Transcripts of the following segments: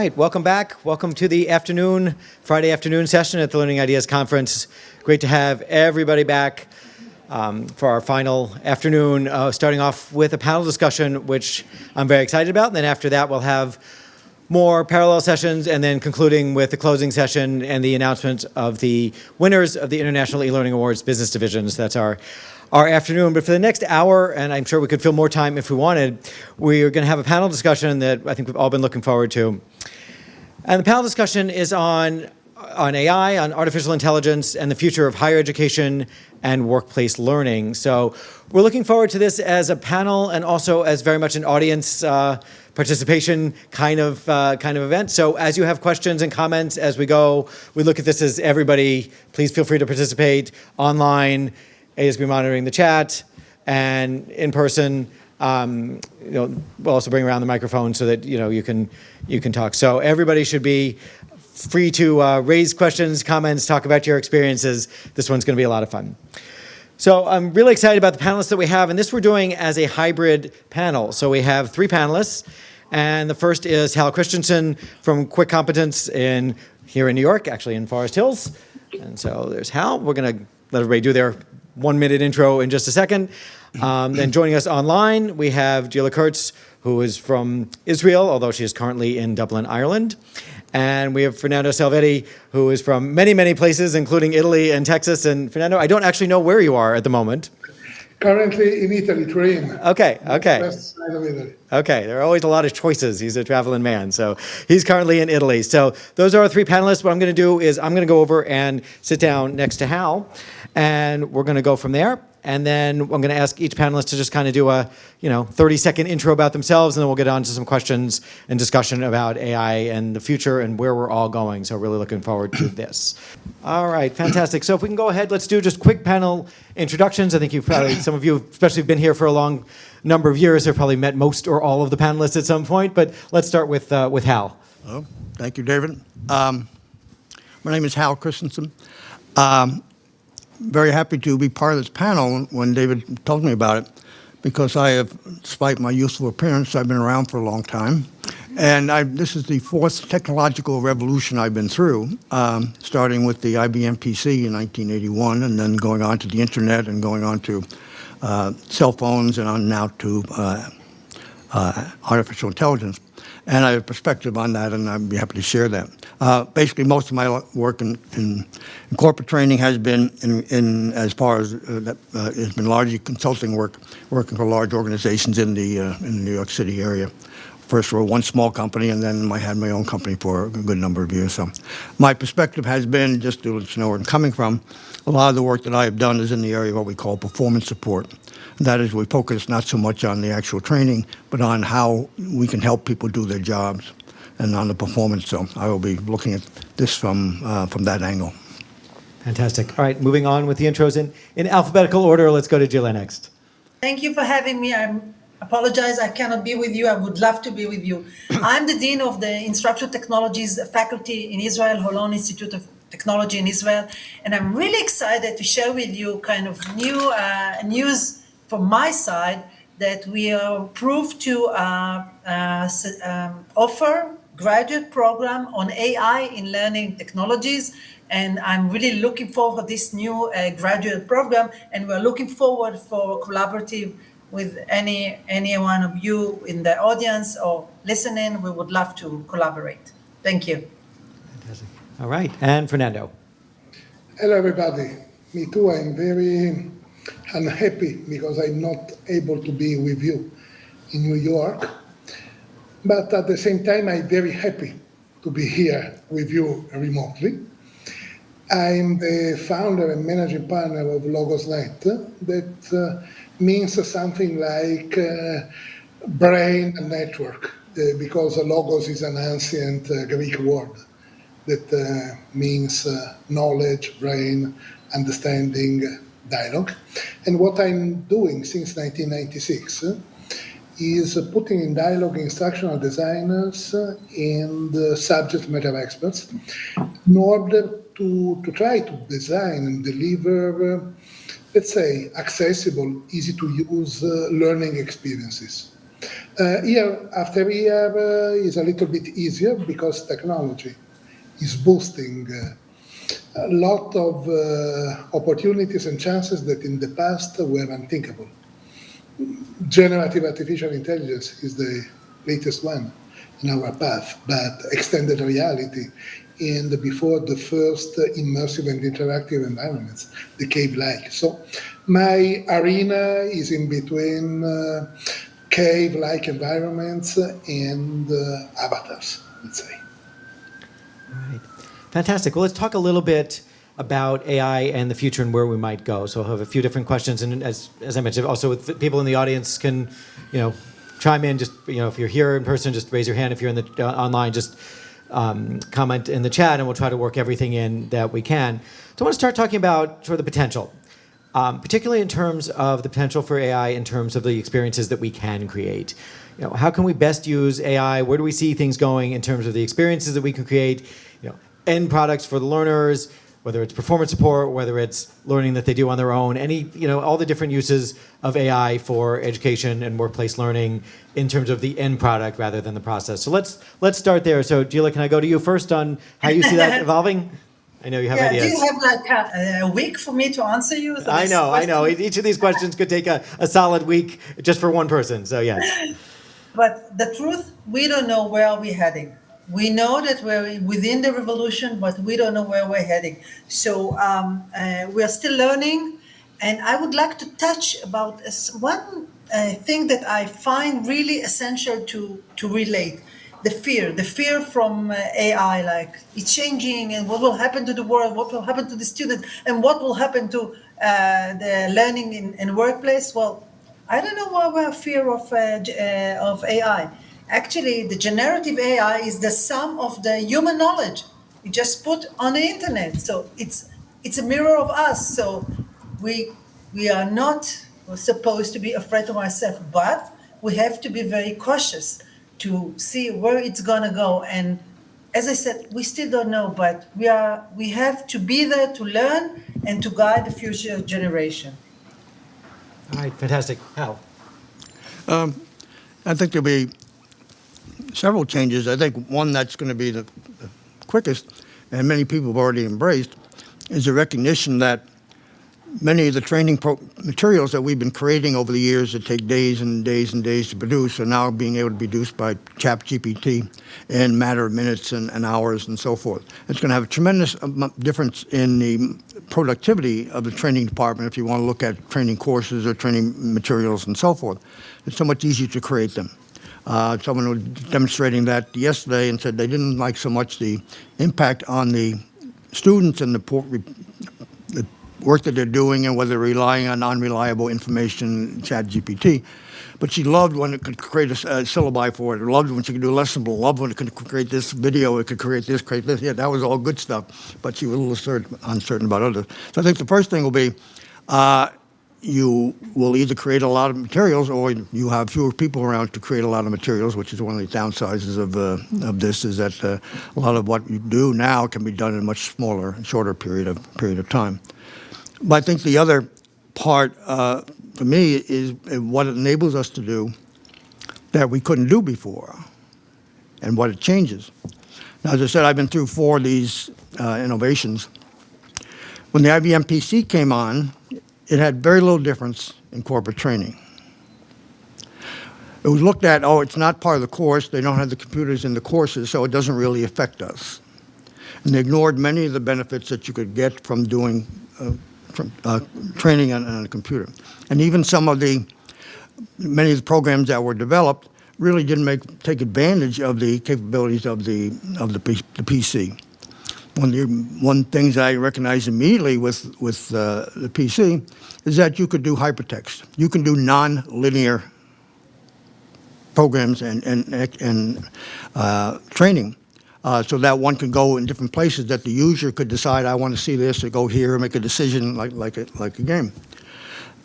right, welcome back. Welcome to the Friday afternoon session at the Learning Ideas Conference. Great to have everybody back for our final afternoon, starting off with a panel discussion, which I'm very excited about. And then after that, we'll have more parallel sessions, and then concluding with the closing session and the announcement of the winners of the International E-Learning Awards Business Divisions. That's our afternoon. But for the next hour, and I'm sure we could fill more time if we wanted, we're going to have a panel discussion that I think we've all been looking forward to. And the panel discussion is on AI, on artificial intelligence, and the future of higher education and workplace learning. So we're looking forward to this as a panel and also as very much an audience participation kind of event. So as you have questions and comments as we go, we look at this as everybody, please feel free to participate online. ASB monitoring the chat, and in person, we'll also bring around the microphone so that you can talk. So everybody should be free to raise questions, comments, talk about your experiences. This one's going to be a lot of fun. So I'm really excited about the panelists that we have, and this we're doing as a hybrid panel. So we have three panelists, and the first is Hal Christensen from Quick Competence here in New York, actually in Forest Hills. And so there's Hal. We're going to let everybody do their 1-minute intro in just a second. Then joining us online, we have Gila Kurtz, who is from Israel, although she is currently in Dublin, Ireland. And we have Fernando Salvetti, who is from many, many places, including Italy and Texas. And Fernando, I don't actually know where you are at the moment. Currently in Italy, Turin. Okay. West side of Italy. Okay, there are always a lot of choices. He's a traveling man, so he's currently in Italy. So those are our three panelists. What I'm going to do is I'm going to go over and sit down next to Hal, and we're going to go from there. And then I'm going to ask each panelist to just kind of do a 30-second intro about themselves, and then we'll get on to some questions and discussion about AI and the future and where we're all going. So really looking forward to this. All right, fantastic. So if we can go ahead, let's do just quick panel introductions. I think some of you, especially been here for a long number of years, have probably met most or all of the panelists at some point. But let's start with Hal. Oh, thank you, David. My name is Hal Christensen. Very happy to be part of this panel when David told me about it, because I have, despite my youthful appearance, I've been around for a long time. And this is the fourth technological revolution I've been through, starting with the IBM PC in 1981, and then going on to the internet and going on to cell phones and on now to artificial intelligence. And I have a perspective on that, and I'd be happy to share that. Basically, most of my work in corporate training has been as far as has been largely consulting work, working for large organizations in the New York City area. First for one small company, and then I had my own company for a good number of years. So my perspective has been, just to let you know where I'm coming from, a lot of the work that I have done is in the area of what we call performance support. That is, we focus not so much on the actual training, but on how we can help people do their jobs and on the performance. So I will be looking at this from that angle. Fantastic. All right, moving on with the intros in alphabetical order. Let's go to Gila next. Thank you for having me. I apologize I cannot be with you. I would love to be with you. I'm the Dean of the Instructional Technologies faculty in Israel, Holon Institute of Technology in Israel, and I'm really excited to share with you kind of new news from my side that we are approved to offer graduate program on AI in learning technologies, and I'm really looking forward to this new graduate program, and we're looking forward for collaborative with any one of you in the audience or listening. We would love to collaborate. Thank you. Fantastic. All right, and Fernando. Hello, everybody. Me too. I'm very unhappy because I'm not able to be with you in New York. But at the same time, I'm very happy to be here with you remotely. I'm the founder and managing partner of LogosNet. That means something like brain network, because logos is an ancient Greek word that means knowledge, brain, understanding, dialogue. And what I'm doing since 1996 is putting in dialogue instructional designers and subject matter experts in order to try to design and deliver, let's say, accessible, easy to use learning experiences. Year after year is a little bit easier because technology is boosting a lot of opportunities and chances that in the past were unthinkable. Generative artificial intelligence is the latest one in our path, but extended reality and before the first immersive and interactive environments, the cave-like. So my arena is in between cave-like environments and avatars, let's say. All right. Fantastic. Well, let's talk a little bit about AI and the future and where we might go. So I'll have a few different questions, and as I mentioned, also with people in the audience can, chime in. Just if you're here in person, just raise your hand. If you're in the online, just comment in the chat, and we'll try to work everything in that we can. So I want to start talking about sort of the potential, particularly in terms of the potential for AI, in terms of the experiences that we can create. How can we best use AI? Where do we see things going in terms of the experiences that we can create? End products for the learners, whether it's performance support, whether it's learning that they do on their own, all the different uses of AI for education and workplace learning in terms of the end product rather than the process. So let's start there. So Gila, can I go to you first on how you see that evolving? I know you have ideas. Do you have like a week for me to answer you? I know. Each of these questions could take a solid week just for one person. So yes. But the truth, we don't know where we're heading. We know that we're within the revolution, but we don't know where we're heading. So we are still learning. And I would like to touch about one thing that I find really essential to relate. The fear from AI, like it's changing and what will happen to the world, what will happen to the student, and what will happen to the learning in workplace. Well, I don't know why we're fear of AI. Actually, the generative AI is the sum of the human knowledge we just put on the internet. So it's a mirror of us. So we are not supposed to be afraid of ourselves, but we have to be very cautious to see where it's gonna go. And as I said, we still don't know, but we have to be there to learn and to guide the future generation. All right, fantastic. Hal? I think there'll be several changes. I think one that's going to be the quickest, and many people have already embraced, is the recognition that many of the training materials that we've been creating over the years that take days and days and days to produce are now being able to be produced by ChatGPT in a matter of minutes and hours and so forth. It's going to have a tremendous difference in the productivity of the training department if you want to look at training courses or training materials and so forth. It's so much easier to create them. Someone was demonstrating that yesterday and said they didn't like so much the impact on the students and the work that they're doing and whether they're relying on unreliable information, ChatGPT. But she loved when it could create a syllabi for it. Loved when she could do a lesson plan. Loved when it could create this video. It could create this, create this. Yeah, that was all good stuff. But she was a little uncertain about others. So I think the first thing will be you will either create a lot of materials or you have fewer people around to create a lot of materials, which is one of the downsizes of this, is that a lot of what you do now can be done in a much smaller and shorter period of time. But I think the other part for me is what it enables us to do that we couldn't do before and what it changes. Now, as I said, I've been through 4 of these innovations. When the IBM PC came on, it had very little difference in corporate training. It was looked at, it's not part of the course, they don't have the computers in the courses, so it doesn't really affect us. And they ignored many of the benefits that you could get from doing training on a computer. And even many of the programs that were developed really didn't take advantage of the capabilities of the PC. One things I recognized immediately with the PC is that you could do hypertext. You can do non-linear programs and training, so that one could go in different places that the user could decide, I want to see this, or go here, and make a decision like a game.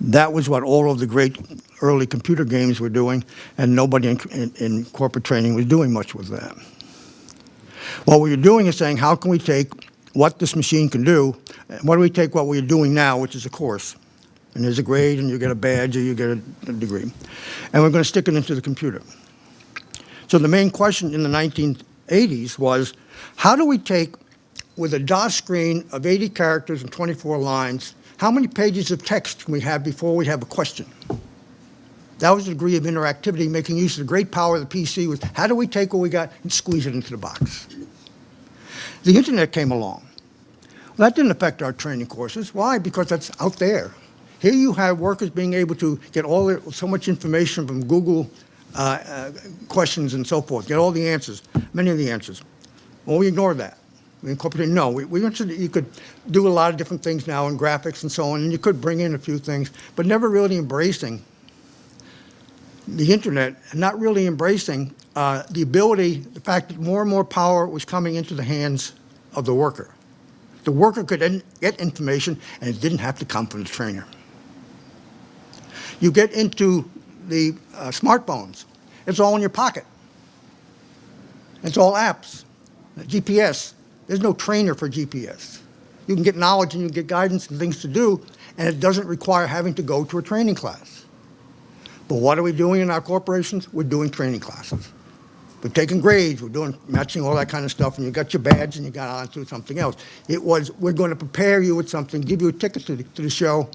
That was what all of the great early computer games were doing, and nobody in corporate training was doing much with that. What we're doing is saying, how can we take what this machine can do, and what do we take what we're doing now, which is a course, And there's a grade, and you get a badge, or you get a degree. And we're going to stick it into the computer. So the main question in the 1980s was, how do we take, with a DOS screen of 80 characters and 24 lines, how many pages of text can we have before we have a question? That was the degree of interactivity, making use of the great power of the PC, was how do we take what we got and squeeze it into the box? The internet came along. Well, that didn't affect our training courses. Why? Because that's out there. Here you have workers being able to get so much information from Google questions and so forth, get all the answers, many of the answers. Well, we ignored that. We incorporated, no, we mentioned that you could do a lot of different things now in graphics and so on, and you could bring in a few things, but never really embracing the internet, and not really embracing the ability, the fact that more and more power was coming into the hands of the worker. The worker could then get information, and it didn't have to come from the trainer. You get into the smartphones. It's all in your pocket. It's all apps. GPS. There's no trainer for GPS. You can get knowledge and you can get guidance and things to do, and it doesn't require having to go to a training class. But what are we doing in our corporations? We're doing training classes. We're taking grades, we're doing matching, all that kind of stuff, and you got your badge and you got on to something else. It was, we're going to prepare you with something, give you a ticket to the show,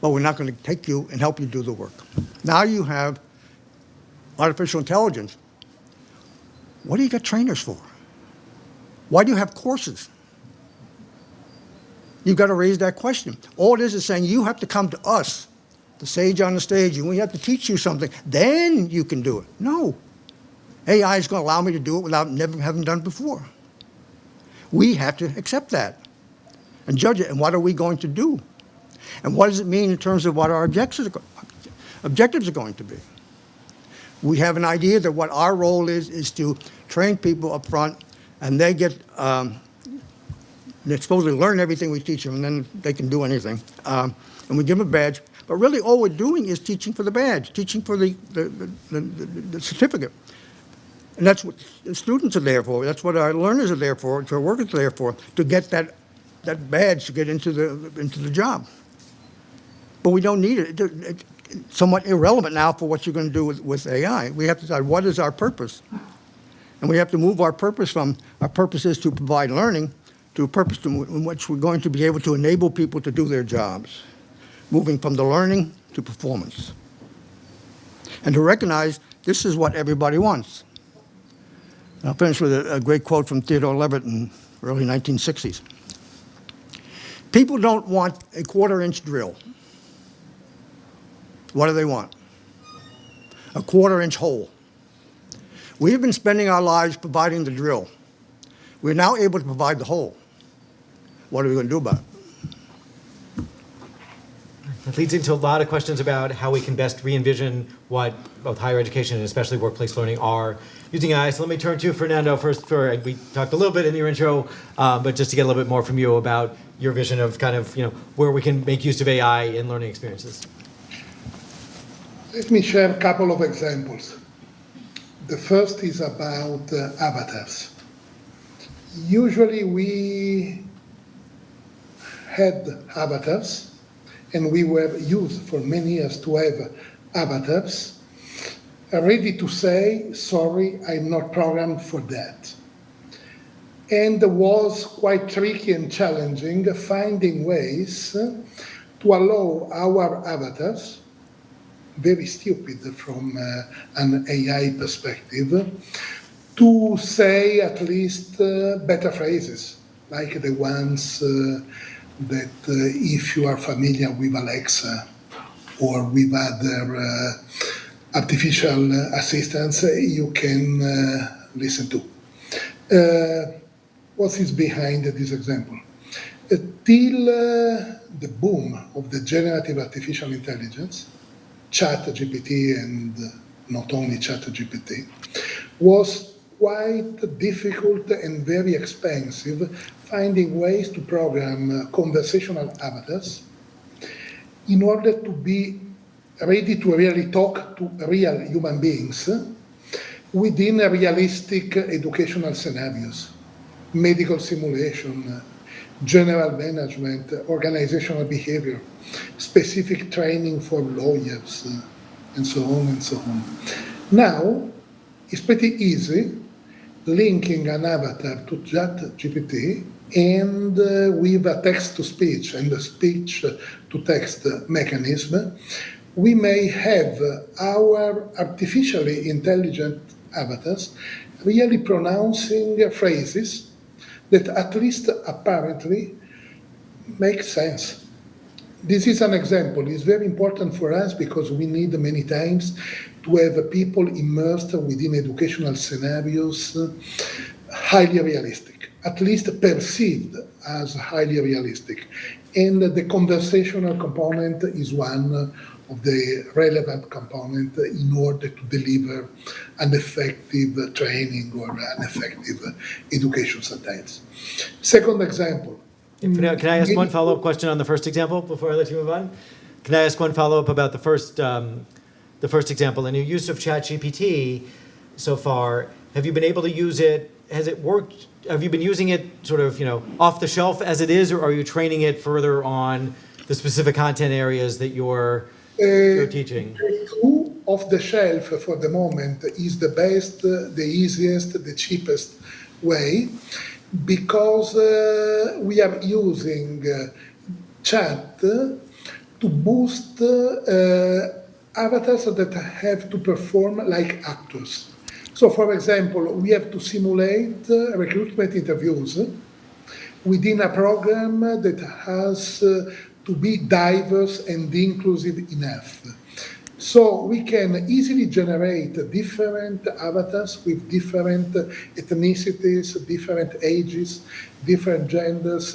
but we're not going to take you and help you do the work. Now you have artificial intelligence. What do you get trainers for? Why do you have courses? You've got to raise that question. All it is saying you have to come to us, the sage on the stage, and we have to teach you something. Then you can do it. No. AI is going to allow me to do it without never having done it before. We have to accept that and judge it. And what are we going to do? And what does it mean in terms of what our objectives are going to be? We have an idea that what our role is to train people up front, and they get, they're supposed to learn everything we teach them, and then they can do anything. And we give them a badge. But really all we're doing is teaching for the badge, teaching for the certificate. And that's what the students are there for. That's what our learners are there for, our workers are there for, to get that badge to get into the job. But we don't need it. It's somewhat irrelevant now for what you're going to do with AI. We have to decide what is our purpose. And we have to move our purpose from, our purpose is to provide learning, to a purpose in which we're going to be able to enable people to do their jobs, moving from the learning to performance. And to recognize this is what everybody wants. I'll finish with a great quote from Theodore Levitt in the early 1960s. People don't want a quarter-inch drill. What do they want? A quarter-inch hole. We have been spending our lives providing the drill. We're now able to provide the hole. What are we going to do about it? It leads into a lot of questions about how we can best re-envision what both higher education and especially workplace learning are using AI. So let me turn to Fernando first. We talked a little bit in your intro, but just to get a little bit more from you about your vision of kind of, where we can make use of AI in learning experiences. Let me share a couple of examples. The first is about avatars. Usually we had avatars, and we were used for many years to have avatars ready to say, sorry, I'm not programmed for that. And it was quite tricky and challenging finding ways to allow our avatars, very stupid from an AI perspective, to say at least better phrases, like the ones that if you are familiar with Alexa or with other artificial assistants, you can listen to. What is behind this example? Till the boom of the generative artificial intelligence, ChatGPT and not only ChatGPT, was quite difficult and very expensive finding ways to program conversational avatars in order to be ready to really talk to real human beings within realistic educational scenarios, medical simulation, general management, organizational behavior, specific training for lawyers, and so on and so on. Now, it's pretty easy linking an avatar to ChatGPT and with a text-to-speech and a speech-to-text mechanism, we may have our artificially intelligent avatars really pronouncing phrases that at least apparently make sense. This is an example. It's very important for us because we need many times to have people immersed within educational scenarios highly realistic, at least perceived as highly realistic. And the conversational component is one of the relevant component in order to deliver an effective training or an effective education sometimes. Second example. Can I ask one follow-up question on the first example before I let you move on? Can I ask one follow-up about the first example? In your use of ChatGPT so far, have you been able to use it? Has it worked? Have you been using it sort of, off the shelf as it is, or are you training it further on the specific content areas that you're teaching? Two off the shelf for the moment is the best, the easiest, the cheapest way, because we are using chat to boost avatars that have to perform like actors. So, for example, we have to simulate recruitment interviews within a program that has to be diverse and inclusive enough. So we can easily generate different avatars with different ethnicities, different ages, different genders,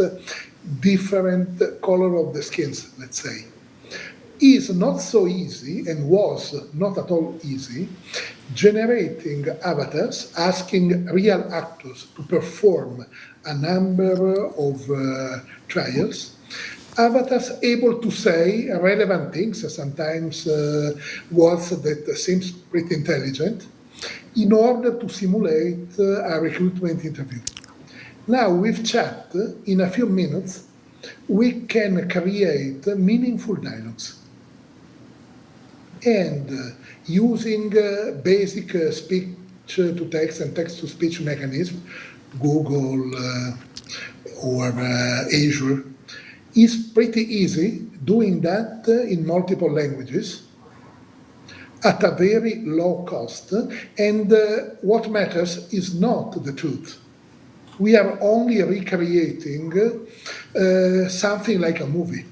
different color of the skins, let's say. Is not so easy, and was not at all easy, generating avatars, asking real actors to perform a number of trials, avatars able to say relevant things, sometimes words that seems pretty intelligent, in order to simulate a recruitment interview. Now, with chat, in a few minutes, we can create meaningful dialogues. And using basic speech-to-text and text-to-speech mechanism, Google or Azure, is pretty easy doing that in multiple languages at a very low cost. And what matters is not the truth. We are only recreating something like a movie,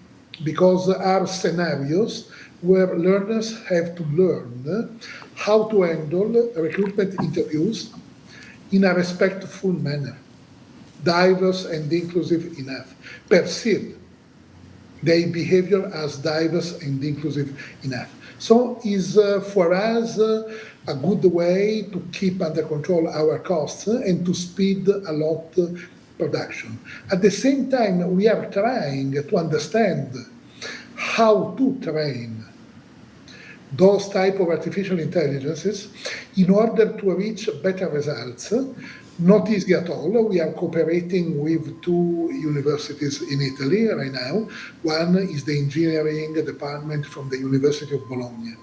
because our scenarios where learners have to learn how to handle recruitment interviews in a respectful manner, diverse and inclusive enough, perceived their behavior as diverse and inclusive enough. So is for us a good way to keep under control our costs and to speed a lot production. At the same time, we are trying to understand how to train those type of artificial intelligences in order to reach better results. Not easy at all. We are cooperating with two universities in Italy right now. One is the engineering department from the University of Bologna.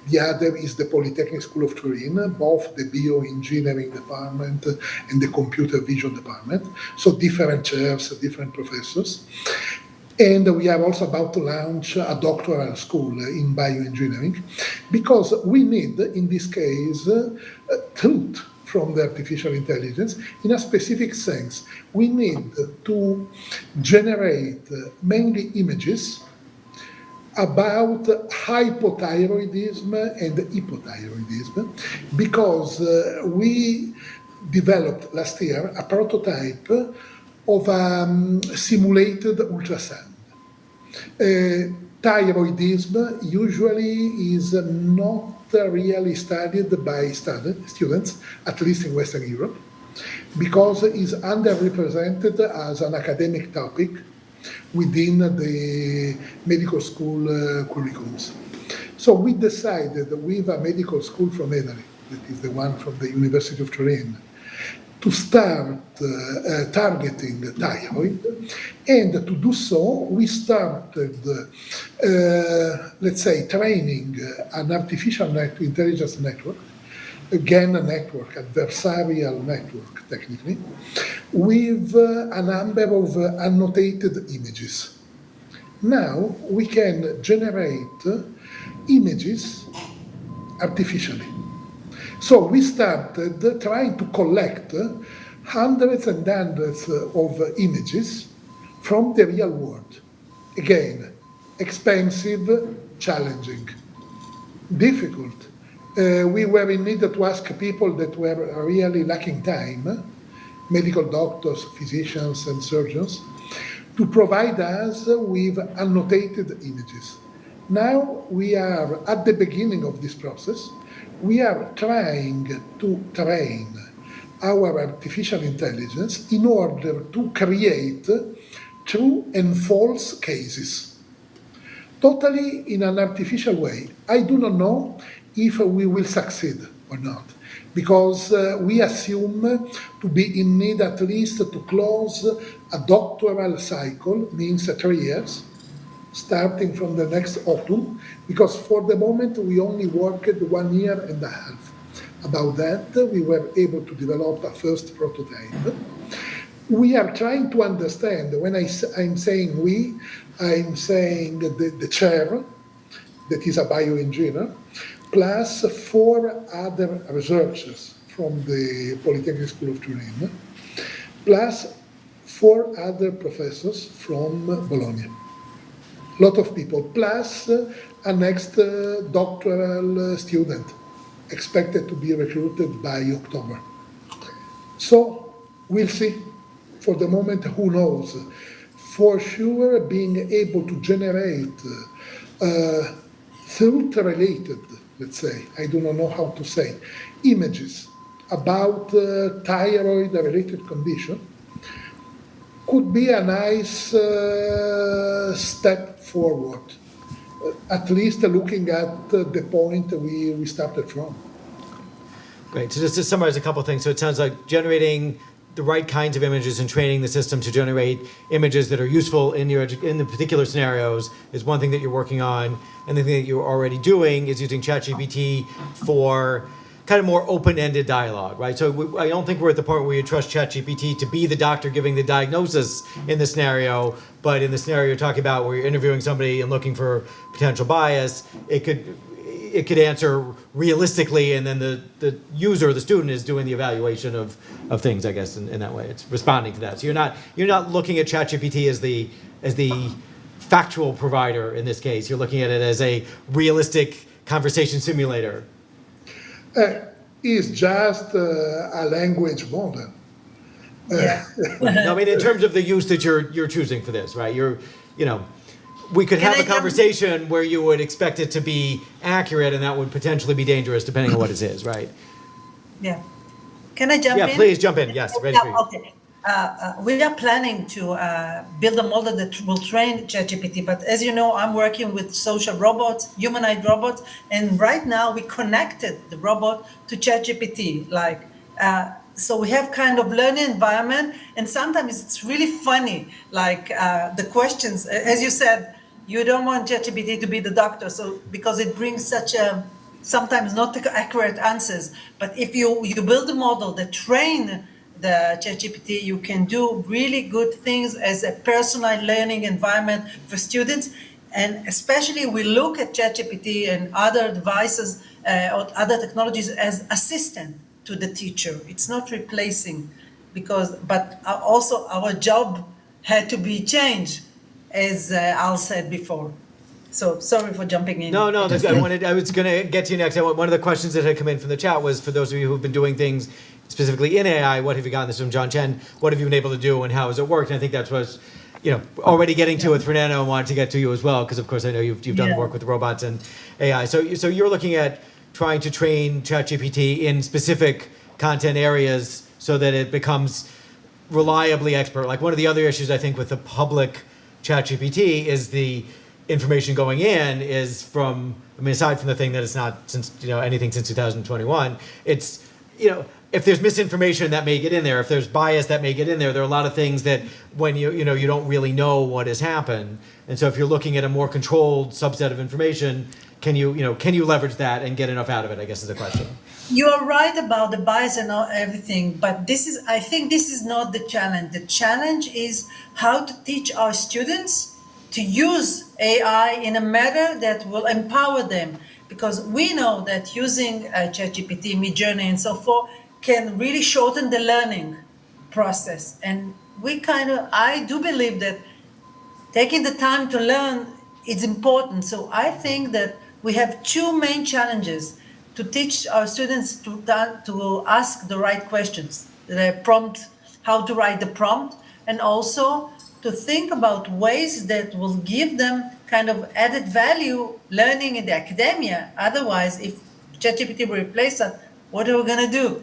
The other is the Polytechnic School of Turin, both the bioengineering department and the computer vision department. So different chairs, different professors. And we are also about to launch a doctoral school in bioengineering, because we need, in this case, truth from the artificial intelligence in a specific sense. We need to generate mainly images about hypothyroidism and hypothyroidism, because we developed last year a prototype of a simulated ultrasound. Thyroidism usually is not really studied by students, at least in Western Europe, because it is underrepresented as an academic topic within the medical school curriculums. So we decided with a medical school from Italy, that is the one from the University of Turin, to start targeting thyroid, and to do so, we started, let's say, training an artificial intelligence network, again a network, adversarial network technically, with a number of annotated images. Now we can generate images artificially. So we started trying to collect hundreds and hundreds of images from the real world. Again, expensive, challenging, difficult. We were in need to ask people that were really lacking time, medical doctors, physicians, and surgeons, to provide us with annotated images. Now we are at the beginning of this process. We are trying to train our artificial intelligence in order to create true and false cases, totally in an artificial way. I do not know if we will succeed or not, because we assume to be in need at least to close a doctoral cycle, means 3 years, starting from the next autumn, because for the moment we only worked 1 year and a half. About that, we were able to develop a first prototype. We are trying to understand, when I'm saying we, I'm saying the chair, that is a bioengineer, plus 4 other researchers from the Polytechnic School of Turin, plus 4 other professors from Bologna. Lot of people, plus a next doctoral student expected to be recruited by October. So we'll see. For the moment, who knows? For sure, being able to generate thought-related, let's say, I do not know how to say, images about thyroid-related condition could be a nice step forward, at least looking at the point we started from. Great. So just to summarize a couple of things. So it sounds like generating the right kinds of images and training the system to generate images that are useful in in the particular scenarios is one thing that you're working on. And the thing that you're already doing is using ChatGPT for kind of more open-ended dialogue, right? So I don't think we're at the point where you trust ChatGPT to be the doctor giving the diagnosis in the scenario, but in the scenario you're talking about where you're interviewing somebody and looking for potential bias, it could answer realistically, and then the user, the student, is doing the evaluation of things, I guess, in that way. It's responding to that. So you're not looking at ChatGPT as the factual provider in this case. You're looking at it as a realistic conversation simulator. Is just a language model. Yeah. No, I mean, in terms of the use that you're choosing for this, right? We could have a conversation where you would expect it to be accurate, and that would potentially be dangerous depending on what it is, right? Yeah. Can I jump in? Yeah, please jump in. Yes, ready for you. Okay. We are planning to build a model that will train ChatGPT, but as you know, I'm working with social robots, humanoid robots, and right now we connected the robot to ChatGPT. So we have kind of learning environment, and sometimes it's really funny, the questions, as you said, you don't want ChatGPT to be the doctor, so because it brings such sometimes not accurate answers. But if you build a model that train the ChatGPT, you can do really good things as a personal learning environment for students. And especially we look at ChatGPT and other devices or other technologies as assistant to the teacher. It's not replacing, but also our job had to be changed, as Al said before. So sorry for jumping in. No, that's good. I was going to get to you next. One of the questions that had come in from the chat was, for those of you who've been doing things specifically in AI, what have you gotten? This from John Chen. What have you been able to do, and how has it worked? And I think that's what already getting to with Fernando, and wanted to get to you as well, because of course I know you've done the work with robots and AI. So you're looking at trying to train ChatGPT in specific content areas so that it becomes reliably expert. Like one of the other issues I think with the public ChatGPT is the information going in is from, aside from the thing that it's not since, anything since 2021, it's, if there's misinformation that may get in there, if there's bias that may get in there, there are a lot of things that when you don't really know what has happened. And so if you're looking at a more controlled subset of information, can you leverage that and get enough out of it, I guess is the question. You are right about the bias and everything, but I think this is not the challenge. The challenge is how to teach our students to use AI in a manner that will empower them. Because we know that using ChatGPT, Midjourney, and so forth can really shorten the learning process. And I do believe that taking the time to learn is important. So I think that we have two main challenges to teach our students to ask the right questions, the prompt, how to write the prompt, and also to think about ways that will give them kind of added value learning in the academia. Otherwise, if ChatGPT will replace that, what are we going to do?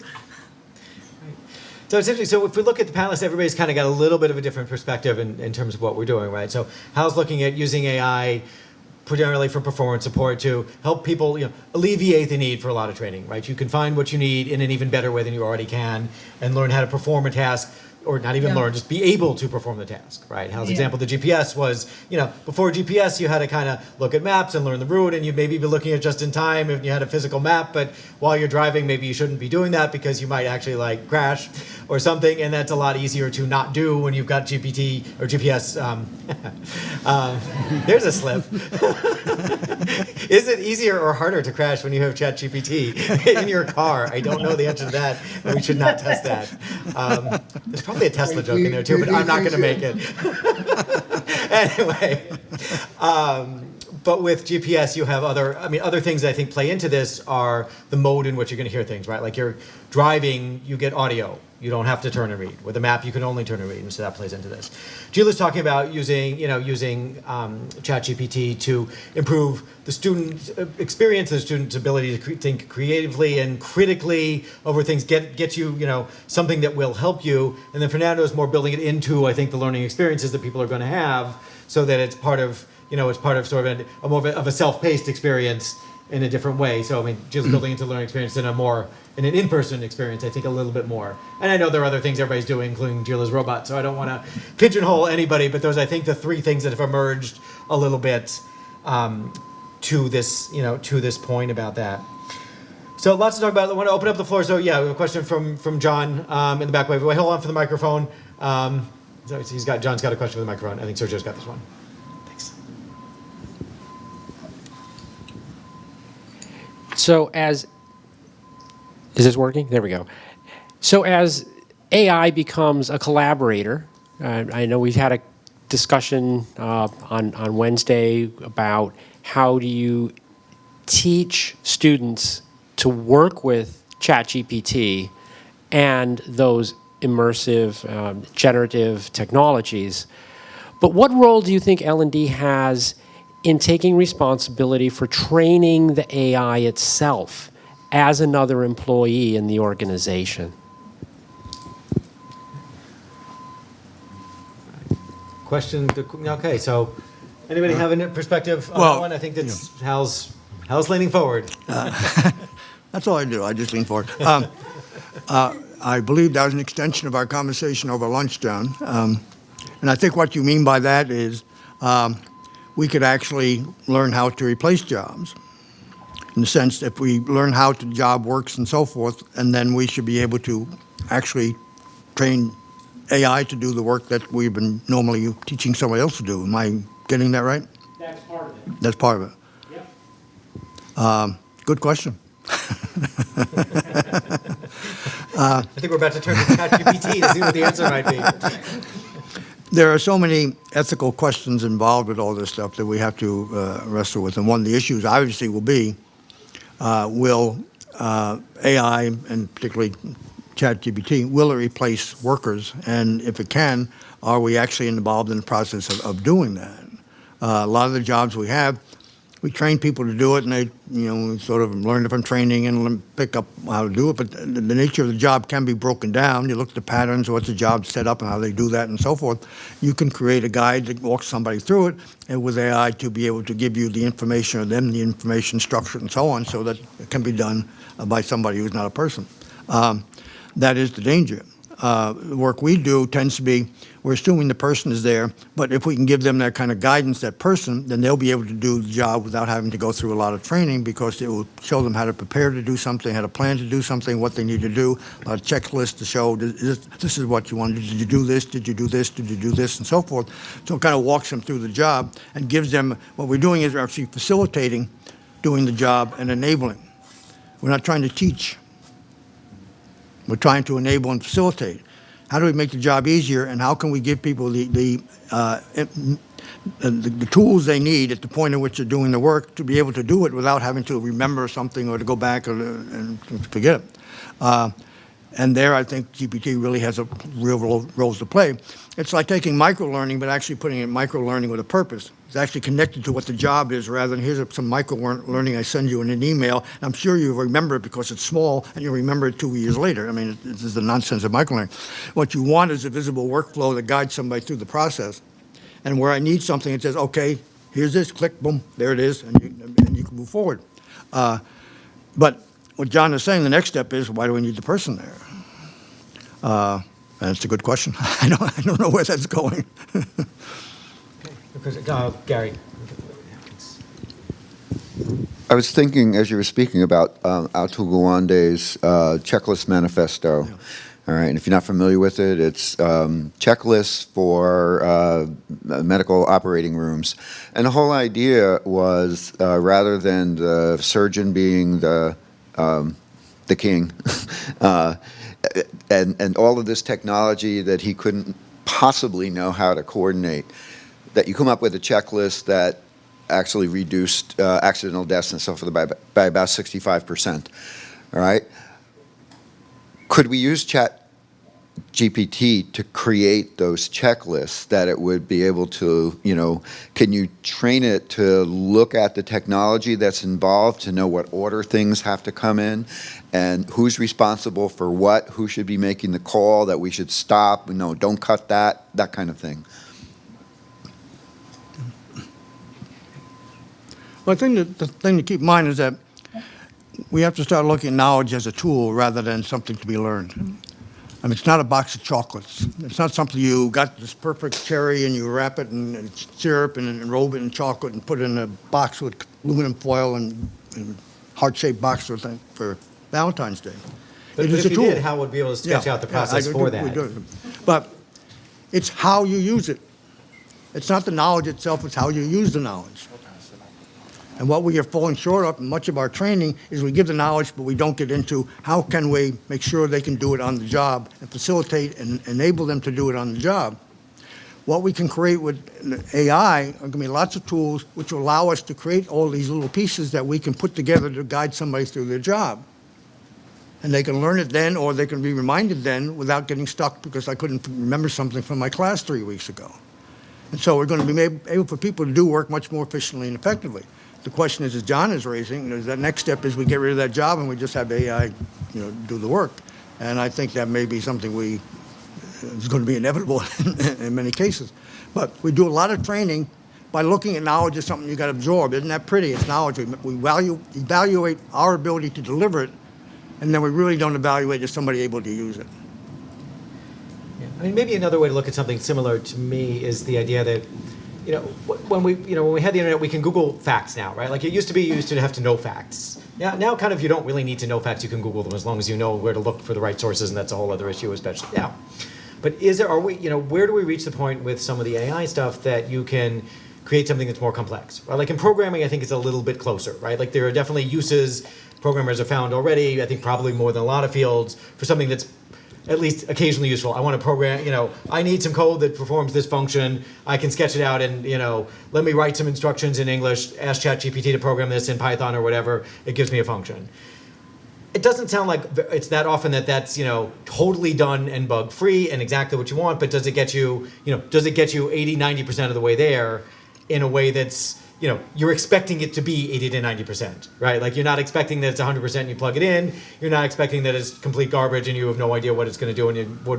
So it's interesting. So if we look at the panelists, everybody's kind of got a little bit of a different perspective in terms of what we're doing, right? So Hal's looking at using AI primarily for performance support to help people alleviate the need for a lot of training, right? You can find what you need in an even better way than you already can and learn how to perform a task, or not even learn, just be able to perform the task, right? Hal's example, the GPS was, before GPS, you had to kind of look at maps and learn the route, and you'd maybe be looking at just in time if you had a physical map, but while you're driving, maybe you shouldn't be doing that because you might actually crash or something, and that's a lot easier to not do when you've got GPT or GPS. There's a slip. Is it easier or harder to crash when you have ChatGPT in your car? I don't know the answer to that, and we should not test that. There's probably a Tesla joke in there too, but I'm not going to make it. Anyway, but with GPS, you have other things that I think play into this are the mode in which you're going to hear things, right? Like you're driving, you get audio. You don't have to turn and read. With a map, you can only turn and read, and so that plays into this. Gila's talking about using ChatGPT to improve the student experience, the student's ability to think creatively and critically over things, get you, something that will help you. And then Fernando is more building it into, I think, the learning experiences that people are going to have, so that it's part of, sort of a more of a self-paced experience in a different way. So just building into learning experience in an in-person experience, I think a little bit more. And I know there are other things everybody's doing, including Gila's robot, so I don't want to pigeonhole anybody, but those, I think, the three things that have emerged a little bit to this point about that. So lots to talk about. I want to open up the floor. So we have a question from John in the back. Wait, hold on for the microphone. John's got a question for the microphone. I think Sergio's got this one. Thanks. So is this working? There we go. So as AI becomes a collaborator, I know we've had a discussion on Wednesday about how do you teach students to work with ChatGPT and those immersive generative technologies. But what role do you think L&D has in taking responsibility for training the AI itself as another employee in the organization? Question. Okay, so anybody have a perspective on that one? I think that's Hal's leaning forward. That's all I do. I just lean forward. I believe that was an extension of our conversation over lunch, John. And I think what you mean by that is we could actually learn how to replace jobs. In the sense, if we learn how the job works and so forth, and then we should be able to actually train AI to do the work that we've been normally teaching somebody else to do. Am I getting that right? That's part of it. That's part of it. Yep. Good question. I think we're about to turn to ChatGPT to see what the answer might be. There are so many ethical questions involved with all this stuff that we have to wrestle with. And one of the issues obviously will be, will AI, and particularly ChatGPT, will it replace workers? And if it can, are we actually involved in the process of doing that? A lot of the jobs we have, we train people to do it, and they, sort of learn it from training and pick up how to do it. But the nature of the job can be broken down. You look at the patterns, what's the job set up, and how they do that, and so forth. You can create a guide that walks somebody through it, and with AI to be able to give you the information, or them the information structure, and so on, so that it can be done by somebody who's not a person. That is the danger. The work we do tends to be, we're assuming the person is there, but if we can give them that kind of guidance, that person, then they'll be able to do the job without having to go through a lot of training, because it will show them how to prepare to do something, how to plan to do something, what they need to do, a checklist to show this is what you want. Did you do this? Did you do this? Did you do this? And so forth. So it kind of walks them through the job and gives them, what we're doing is we're actually facilitating doing the job and enabling. We're not trying to teach. We're trying to enable and facilitate. How do we make the job easier, and how can we give people the tools they need at the point at which they're doing the work to be able to do it without having to remember something or to go back and forget it. And there, I think GPT really has a real role to play. It's like taking micro-learning, but actually putting it micro-learning with a purpose. It's actually connected to what the job is, rather than here's some micro-learning I send you in an email, and I'm sure you remember it because it's small, and you'll remember it 2 years later. I mean, this is the nonsense of micro-learning. What you want is a visible workflow that guides somebody through the process. And where I need something, it says, okay, here's this, click, boom, there it is, and you can move forward. But what John is saying, the next step is, why do we need the person there? And it's a good question. I don't know where that's going. Gary. I was thinking, as you were speaking, about Atul Gawande's checklist manifesto. Yeah. All right, and if you're not familiar with it, it's checklists for medical operating rooms. And the whole idea was, rather than the surgeon being the king, and all of this technology that he couldn't possibly know how to coordinate, that you come up with a checklist that actually reduced accidental deaths and so forth by about 65%. All right? Could we use GPT to create those checklists that it would be able to, can you train it to look at the technology that's involved, to know what order things have to come in, and who's responsible for what, who should be making the call, that we should stop, don't cut that kind of thing? Well, I think the thing to keep in mind is that we have to start looking at knowledge as a tool rather than something to be learned. I mean, it's not a box of chocolates. It's not something you got this perfect cherry and you wrap it in syrup and enrobe it in chocolate and put it in a box with aluminum foil and heart-shaped box for Valentine's Day. But It is if a you tool. did, how would we be able to sketch out the process for that? We do. But it's how you use it. It's not the knowledge itself, it's how you use the knowledge. And what we are falling short of in much of our training is we give the knowledge, but we don't get into how can we make sure they can do it on the job and facilitate and enable them to do it on the job. What we can create with AI are going to be lots of tools which will allow us to create all these little pieces that we can put together to guide somebody through their job. And they can learn it then, or they can be reminded then without getting stuck because I couldn't remember something from my class 3 weeks ago. And so we're going to be able for people to do work much more efficiently and effectively. The question is, as John is raising, is that next step is we get rid of that job and we just have AI, do the work. And I think that may be something is going to be inevitable in many cases. But we do a lot of training by looking at knowledge as something you got to absorb. Isn't that pretty? It's knowledge. We evaluate our ability to deliver it, and then we really don't evaluate is somebody able to use it. Yeah. I mean, maybe another way to look at something similar to me is the idea that, when we had the internet, we can Google facts now, right? Like it used to be, you used to have to know facts. Yeah, now kind of you don't really need to know facts. You can Google them as long as you know where to look for the right sources, and that's a whole other issue, especially now. But where do we reach the point with some of the AI stuff that you can create something that's more complex? Right? Like in programming, I think it's a little bit closer, right? Like there are definitely uses programmers have found already, I think probably more than a lot of fields, for something that's at least occasionally useful. I want to program, I need some code that performs this function. I can sketch it out and, let me write some instructions in English, ask ChatGPT to program this in Python or whatever. It gives me a function. It doesn't sound like it's that often that's, totally done and bug free and exactly what you want, but does it get you, 80, 90% of the way there in a way that's, you're expecting it to be 80 to 90%, right? Like you're not expecting that it's 100% and you plug it in. You're not expecting that it's complete garbage and you have no idea what it's going to do and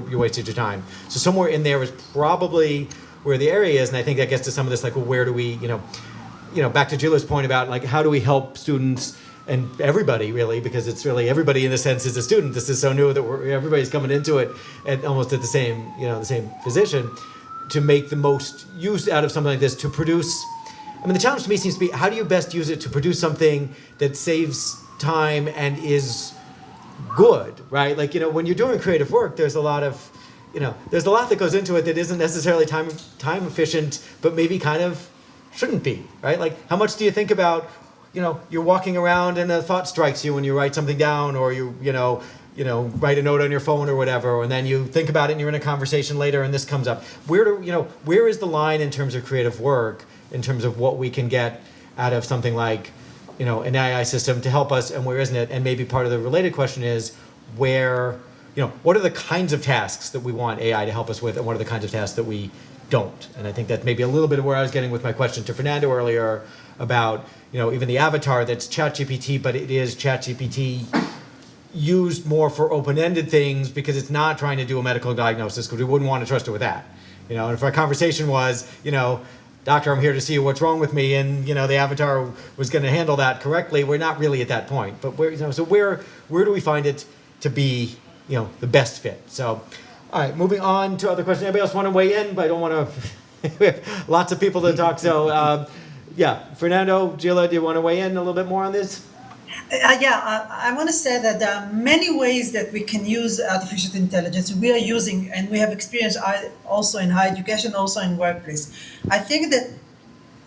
you wasted your time. So somewhere in there is probably where the area is, and I think that gets to some of this, like, well, where do we, back to Gila's point about, like, how do we help students and everybody really, because it's really everybody in a sense is a student. This is so new that everybody's coming into it at almost at the same, the same position, to make the most use out of something like this to produce. I mean, the challenge to me seems to be, how do you best use it to produce something that saves time and is good, right? Like, when you're doing creative work, there's a lot of, there's a lot that goes into it that isn't necessarily time efficient, but maybe kind of shouldn't be, right? Like, how much do you think about, you're walking around and a thought strikes you when you write something down, or you write a note on your phone or whatever, and then you think about it and you're in a conversation later and this comes up. Where is the line in terms of creative work, in terms of what we can get out of something like, an AI system to help us, and where isn't it? And maybe part of the related question is where, what are the kinds of tasks that we want AI to help us with, and what are the kinds of tasks that we don't? And I think that maybe a little bit of where I was getting with my question to Fernando earlier about, even the avatar that's ChatGPT, but it is ChatGPT used more for open-ended things because it's not trying to do a medical diagnosis, because we wouldn't want to trust it with that. And if our conversation was, doctor, I'm here to see what's wrong with me, and the avatar was going to handle that correctly, we're not really at that point. But where do we find it to be, the best fit? So, all right, moving on to other questions. Anybody else want to weigh in? But I don't want to. We have lots of people to talk. So, Fernando, Gila, do you want to weigh in a little bit more on this? I want to say that there are many ways that we can use artificial intelligence. We are using, and we have experience also in higher education, also in workplace. I think that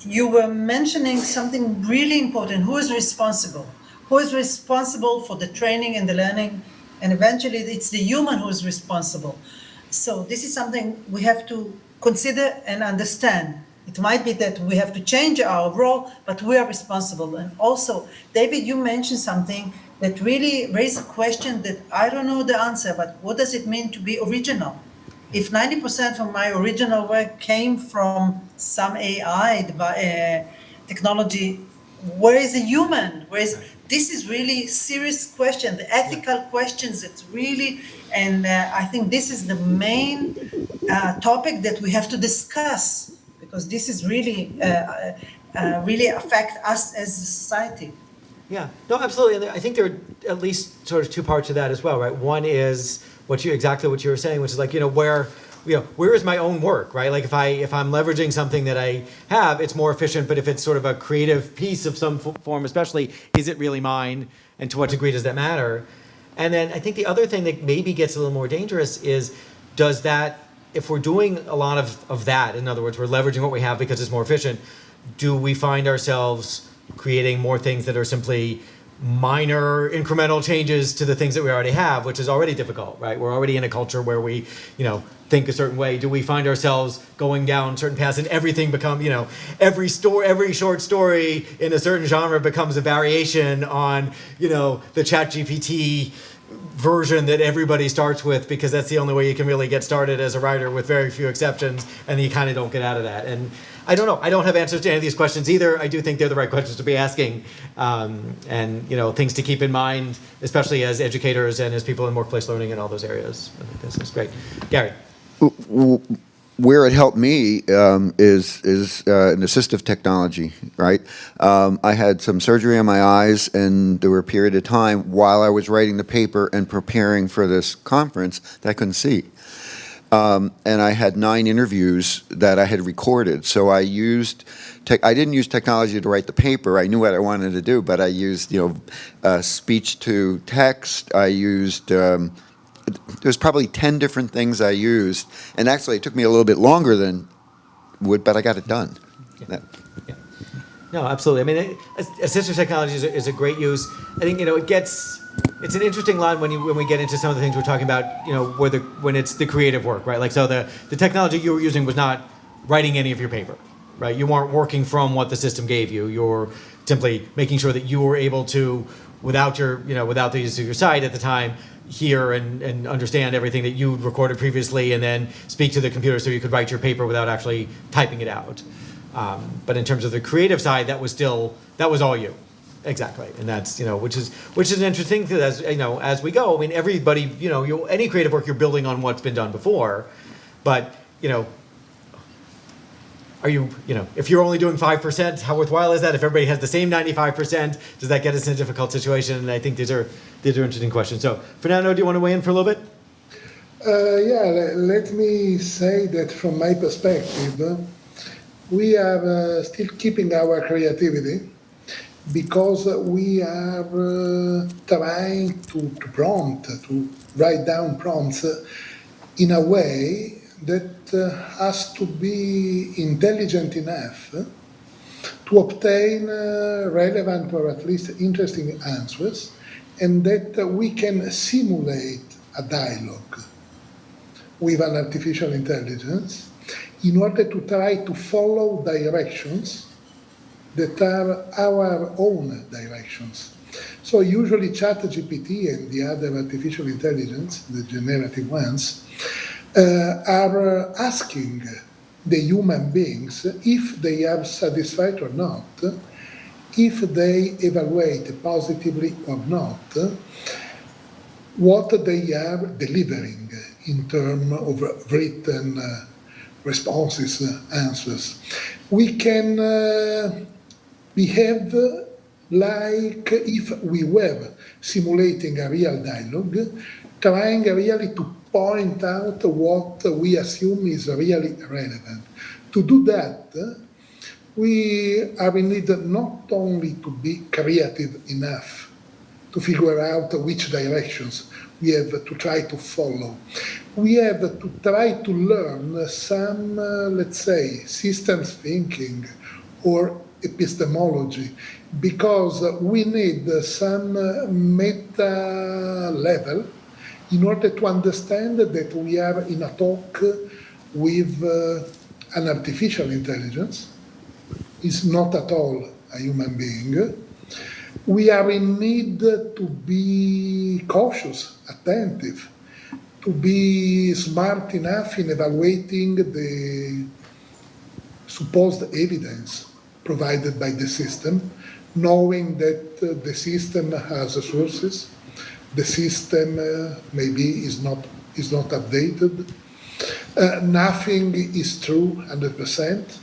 you were mentioning something really important. Who is responsible? Who is responsible for the training and the learning? And eventually it's the human who is responsible. So this is something we have to consider and understand. It might be that we have to change our role, but we are responsible. And also, David, you mentioned something that really raised a question that I don't know the answer, but what does it mean to be original? If 90% of my original work came from some AI technology, where is the human? This is really serious question, the ethical questions. It's really, and I think this is the main topic that we have to discuss, because this is really affect us as a society. Yeah, no, absolutely. And I think there are at least sort of two parts of that as well, right? One is exactly what you were saying, which is like, where is my own work, right? Like if I'm leveraging something that I have, it's more efficient. But if it's sort of a creative piece of some form, especially, is it really mine? And to what degree does that matter? And then I think the other thing that maybe gets a little more dangerous is, does that, if we're doing a lot of that, in other words, we're leveraging what we have because it's more efficient, do we find ourselves creating more things that are simply minor incremental changes to the things that we already have, which is already difficult, right? We're already in a culture where we, think a certain way. Do we find ourselves going down certain paths and everything become, every short story in a certain genre becomes a variation on, the ChatGPT version that everybody starts with, because that's the only way you can really get started as a writer, with very few exceptions, and you kind of don't get out of that. And I don't know. I don't have answers to any of these questions either. I do think they're the right questions to be asking, and things to keep in mind, especially as educators and as people in workplace learning and all those areas. I think this is great. Gary. Where it helped me is an assistive technology, right? I had some surgery on my eyes, and there were a period of time while I was writing the paper and preparing for this conference that I couldn't see. And I had 9 interviews that I had recorded. So I didn't use technology to write the paper. I knew what I wanted to do, but I used, speech to text. I used, there's probably 10 different things I used. And actually, it took me a little bit longer than would, but I got it done. Yeah. Yeah. No, absolutely. I mean, assistive technology is a great use. I think, it's an interesting line when we get into some of the things we're talking about, when it's the creative work, right? Like, so the technology you were using was not writing any of your paper, right? You weren't working from what the system gave you. You're simply making sure that you were able to, without the use of your sight at the time, hear and understand everything that you recorded previously, and then speak to the computer so you could write your paper without actually typing it out. But in terms of the creative side, that was all you. Exactly, and that's which is interesting, because as we go, I mean, everybody any creative work, you're building on what's been done before, but are you, if you're only doing 5%, how worthwhile is that? If everybody has the same 95%, does that get us in a difficult situation? And I think these are interesting questions. So, Fernando, do you want to weigh in for a little bit? Let me say that from my perspective, we are still keeping our creativity because we are trying to write down prompts in a way that has to be intelligent enough to obtain relevant or at least interesting answers, and that we can simulate a dialogue with an artificial intelligence in order to try to follow directions that are our own directions. So usually ChatGPT and the other artificial intelligence, the generative ones, are asking the human beings if they are satisfied or not, if they evaluate positively or not what they are delivering in terms of written responses, answers. We can behave like if we were simulating a real dialogue, trying really to point out what we assume is really relevant. To do that, we are in need not only to be creative enough to figure out which directions we have to try to follow. We have to try to learn some, let's say, systems thinking or epistemology, because we need some meta level in order to understand that we are in a talk with an artificial intelligence. It's not at all a human being. We are in need to be cautious, attentive, to be smart enough in evaluating the supposed evidence provided by the system, knowing that the system has sources, the system maybe is not updated, nothing is true 100%,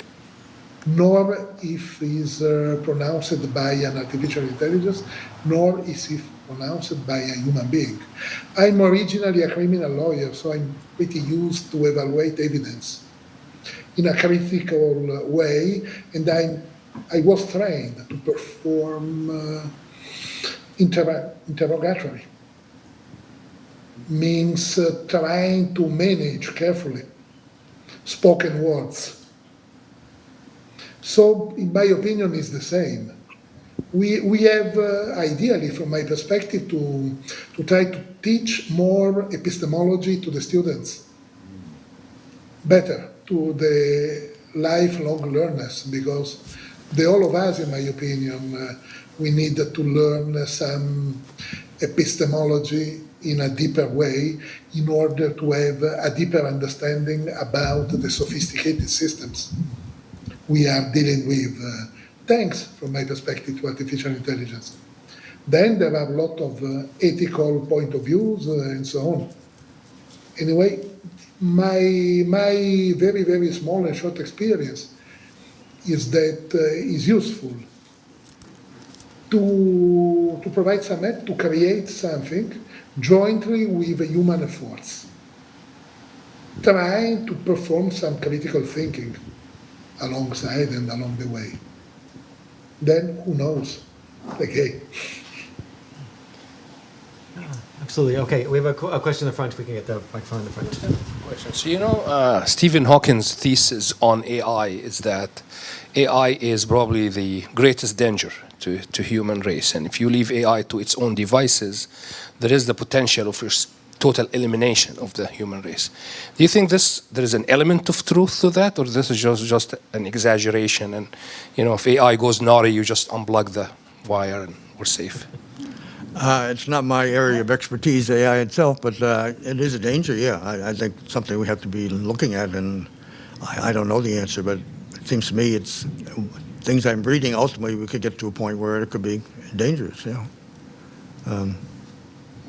nor if is pronounced by an artificial intelligence, nor is it pronounced by a human being. I'm originally a criminal lawyer, so I'm pretty used to evaluate evidence in a critical way, and I was trained to perform interrogatory. Means trying to manage carefully spoken words. So, in my opinion, it's the same. We have, ideally, from my perspective, to try to teach more epistemology to the students, better to the lifelong learners, because all of us, in my opinion, we need to learn some epistemology in a deeper way in order to have a deeper understanding about the sophisticated systems we are dealing with, thanks, from my perspective, to artificial intelligence. Then there are a lot of ethical point of views and so on. Anyway, my very, very small and short experience is that is useful to provide some help to create something jointly with human efforts, trying to perform some critical thinking alongside and along the way. Then who knows? Okay. Absolutely. Okay, we have a question in the front. We can get the microphone in the front. Question. So, Stephen Hawking's thesis on AI is that AI is probably the greatest danger to human race. And if you leave AI to its own devices, there is the potential of total elimination of the human race. Do you think there is an element of truth to that, or this is just an exaggeration? And if AI goes naughty, you just unplug the wire and we're safe. It's not my area of expertise, AI itself, but it is a danger, yeah. I think something we have to be looking at, and I don't know the answer, but it seems to me it's things I'm reading, ultimately we could get to a point where it could be dangerous, yeah.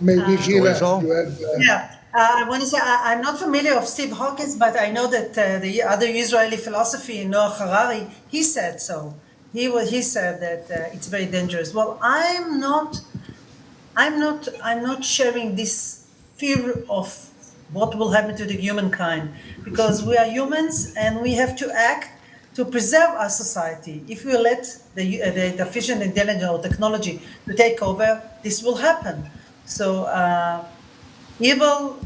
Maybe Gila, all? you had... Yeah, I want to say I'm not familiar of Steve Hawkins, but I know that the other Israeli philosophy, Noah Harari, he said so. He said that it's very dangerous. Well, I'm not sharing this fear of what will happen to the humankind, because we are humans and we have to act to preserve our society. If we let the artificial intelligence or technology to take over, this will happen. So evil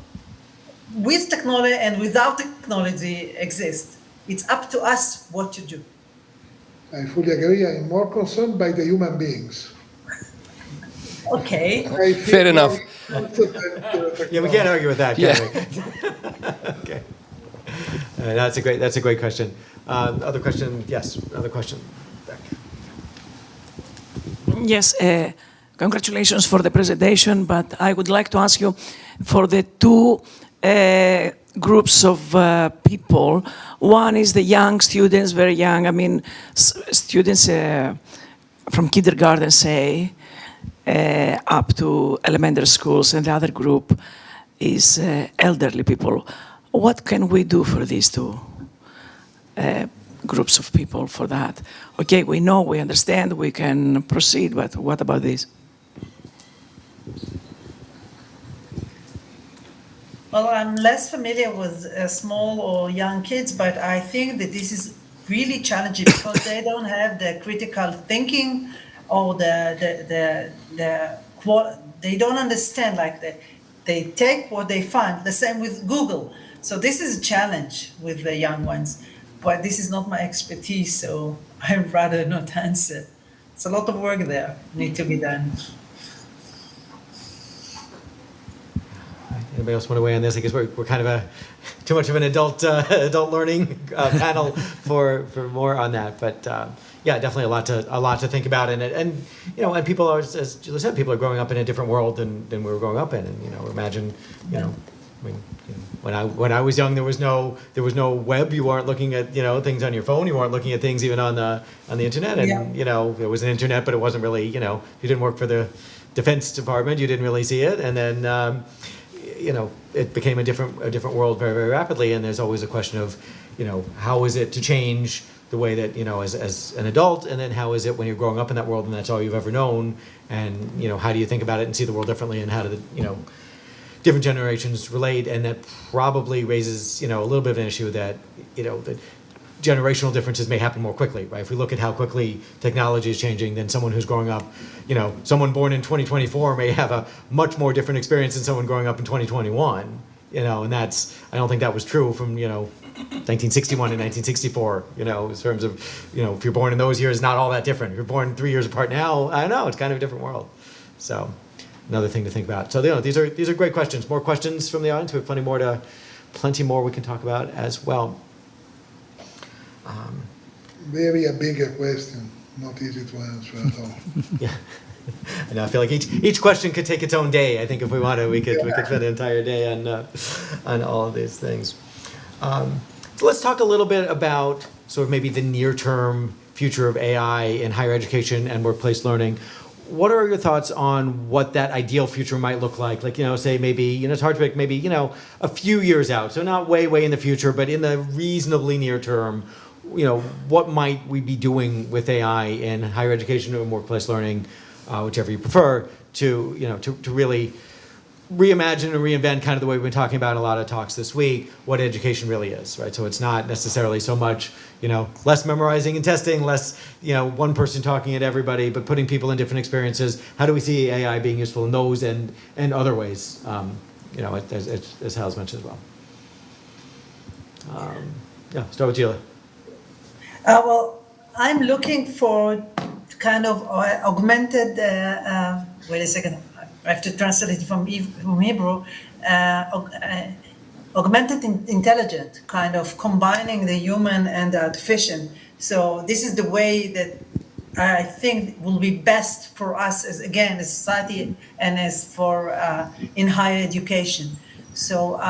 with technology and without technology exists. It's up to us what to do. I fully agree. I'm more concerned by the human beings. Okay. I feel Fair enough. more confident, Yeah, we can't argue with that, can Yeah. we? Okay. That's a great question. Other question? Yes, another question. Back. Yes, congratulations for the presentation, but I would like to ask you for the two groups of people. One is the young students, very young, I mean, students from kindergarten, say, up to elementary schools, and the other group is elderly people. What can we do for these two groups of people for that? Okay, we know, we understand, we can proceed, but what about this? Well, I'm less familiar with small or young kids, but I think that this is really challenging because they don't have the critical thinking or they don't understand, like they take what they find. The same with Google. So this is a challenge with the young ones, but this is not my expertise, so I'd rather not answer. It's a lot of work there need to be done. Anybody else want to weigh in this? I guess we're kind of too much of an adult learning panel for more on that. But yeah, definitely a lot to think about in it. And you know, and people are, as Gila said, people are growing up in a different world than we were growing up in. And you know, imagine, you know, when I was young, there was no web. You weren't looking at things on your phone. You weren't looking at things even on the internet. And you know, there was an internet, but it wasn't really, you you didn't work for the Defense Department, you didn't really see it. And then it became a different world very, very rapidly. And there's always a question of, how is it to change the way that, as an adult, and then how is it when you're growing up in that world and that's all you've ever known, and, how do you think about it and see the world differently, and how do the, different generations relate? And that probably raises, a little bit of an issue that, that generational differences may happen more quickly, right? If we look at how quickly technology is changing, then someone who's growing up, someone born in 2024 may have a much more different experience than someone growing up in 2021, and that's, I don't think that was true from, 1961 and 1964, in terms of, if you're born in those years, not all that different. If you're born 3 years apart now, I don't know, it's kind of a different world. So another thing to think about. So, these are great questions. More questions from the audience. We have plenty more we can talk about as well. Very a bigger question, not easy to answer at all. Yeah, I know. I feel like each question could take its own day. I think if we wanted, we could spend an entire day on all of these things. So let's talk a little bit about sort of maybe the near-term future of AI in higher education and workplace learning. What are your thoughts on what that ideal future might look like? Like, say maybe, it's hard to pick, maybe, a few years out. So not way in the future, but in the reasonably near term, what might we be doing with AI in higher education and workplace learning, whichever you prefer, to really reimagine and reinvent kind of the way we've been talking about in a lot of talks this week, what education really is, right? So it's not necessarily so much, less memorizing and testing, less, one person talking at everybody, but putting people in different experiences. How do we see AI being useful in those and other ways, as Hal's mentioned as well? Start with Gila. Well, I'm looking for kind of augmented, wait a second, I have to translate it from Hebrew, augmented intelligence, kind of combining the human and the artificial. So this is the way that I think will be best for us as a society and as for in higher education. So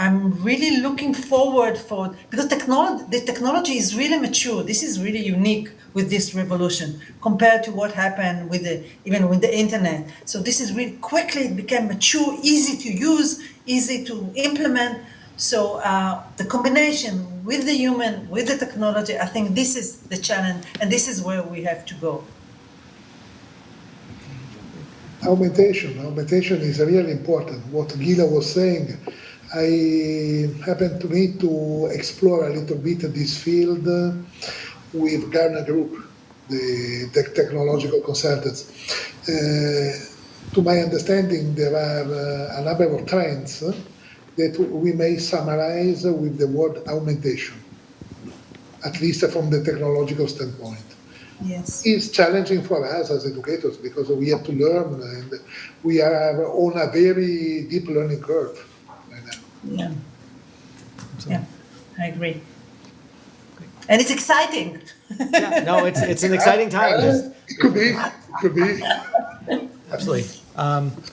I'm really looking forward for, because the technology is really mature. This is really unique with this revolution compared to what happened with even with the internet. So this is really quickly, it became mature, easy to use, easy to implement. So the combination with the human, with the technology, I think this is the challenge, and this is where we have to go. Augmentation is really important. What Gila was saying, I happened to need to explore a little bit this field with Gartner Group, the technological consultants. To my understanding, there are a number of trends that we may summarize with the word augmentation, at least from the technological standpoint. Yes. It's challenging for us as educators because we have to learn and we are on a very deep learning curve right now. Yeah. Yeah, I agree. And it's exciting. Yeah, no, it's an exciting time. It could be. Absolutely.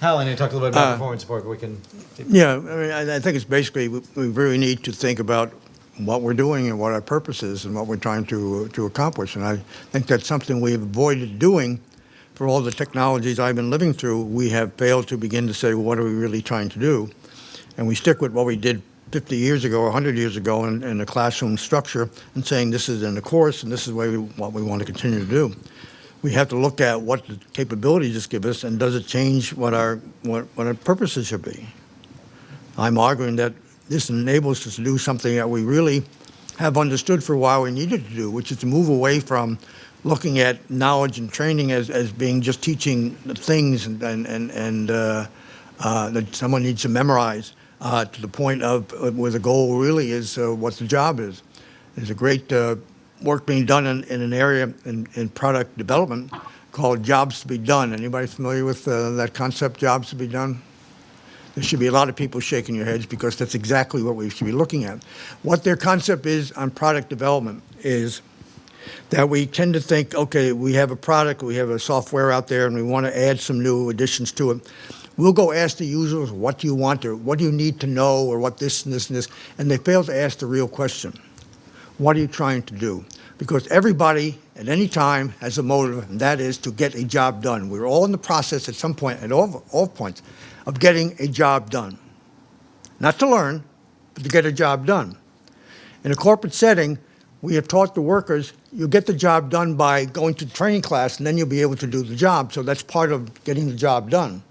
Helen, you talked a little bit about performance support, but we can. Yeah, I mean, I think it's basically, we really need to think about what we're doing and what our purpose is and what we're trying to accomplish. And I think that's something we've avoided doing for all the technologies I've been living through. We have failed to begin to say, well, what are we really trying to do? And we stick with what we did 50 years ago or 100 years ago in the classroom structure and saying this is in the course and this is what we want to continue to do. We have to look at what the capabilities just give us and does it change what our purposes should be. I'm arguing that this enables us to do something that we really have understood for a while we needed to do, which is to move away from looking at knowledge and training as being just teaching things and that someone needs to memorize to the point of where the goal really is what the job is. There's a great work being done in an area in product development called jobs to be done. Anybody familiar with that concept, jobs to be done? There should be a lot of people shaking your heads because that's exactly what we should be looking at. What their concept is on product development is that we tend to think, okay, we have a product, we have a software out there, and we want to add some new additions to it. We'll go ask the users, what do you want, or what do you need to know, or what this and this and this, and they fail to ask the real question. What are you trying to do? Because everybody at any time has a motive, and that is to get a job done. We're all in the process at some point, at all points, of getting a job done. Not to learn, but to get a job done. In a corporate setting, we have taught the workers, you'll get the job done by going to training class, and then you'll be able to do the job. So that's part of getting the job done.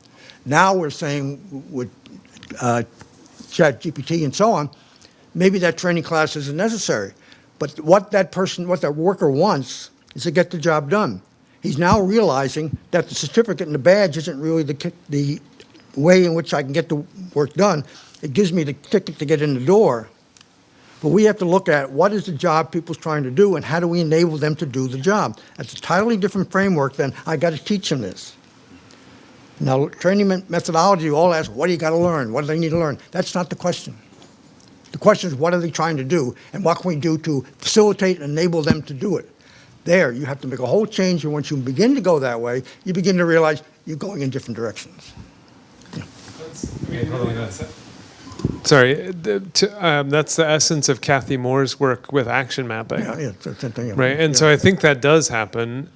Now we're saying with ChatGPT and so on, maybe that training class isn't necessary. But what that worker wants is to get the job done. He's now realizing that the certificate and the badge isn't really the way in which I can get the work done. It gives me the ticket to get in the door. But we have to look at what is the job people's trying to do and how do we enable them to do the job. That's a totally different framework than I got to teach them this. Now, training methodology, you all ask, what do you got to learn? What do they need to learn? That's not the question. The question is, what are they trying to do, and what can we do to facilitate and enable them to do it? There, you have to make a whole change, and once you begin to go that way, you begin to realize you're going in different directions. Sorry, that's the essence of Kathy Moore's work with action mapping. Yeah, yeah. Right, and so I think that does happen.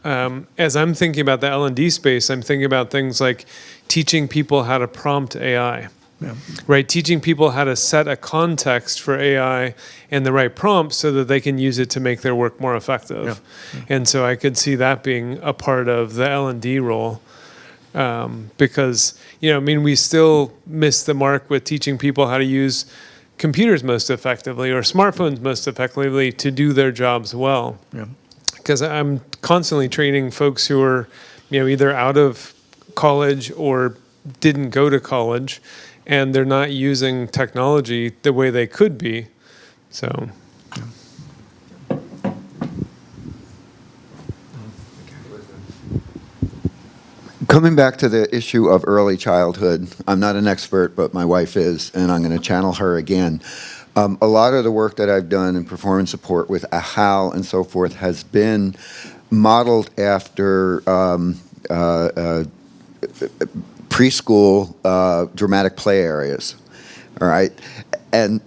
As I'm thinking about the L&D space, I'm thinking about things like teaching people how to prompt AI. Yeah. Right, teaching people how to set a context for AI and the right prompts so that they can use it to make their work more effective. Yeah. And so I could see that being a part of the L&D role. Because, we still miss the mark with teaching people how to use computers most effectively or smartphones most effectively to do their jobs well. Yeah. Because I'm constantly training folks who are, either out of college or didn't go to college, and they're not using technology the way they could be. So. Coming back to the issue of early childhood, I'm not an expert, but my wife is, and I'm going to channel her again. A lot of the work that I've done in performance support with AHAL and so forth has been modeled after preschool dramatic play areas, all right? And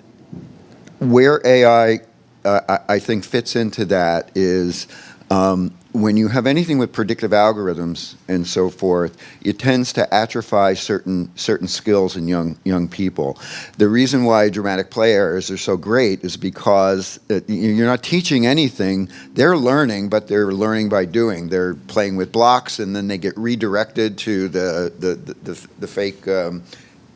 where AI, I think, fits into that is when you have anything with predictive algorithms and so forth, it tends to atrophy certain skills in young people. The reason why dramatic play areas are so great is because you're not teaching anything. They're learning, but they're learning by doing. They're playing with blocks, and then they get redirected to the fake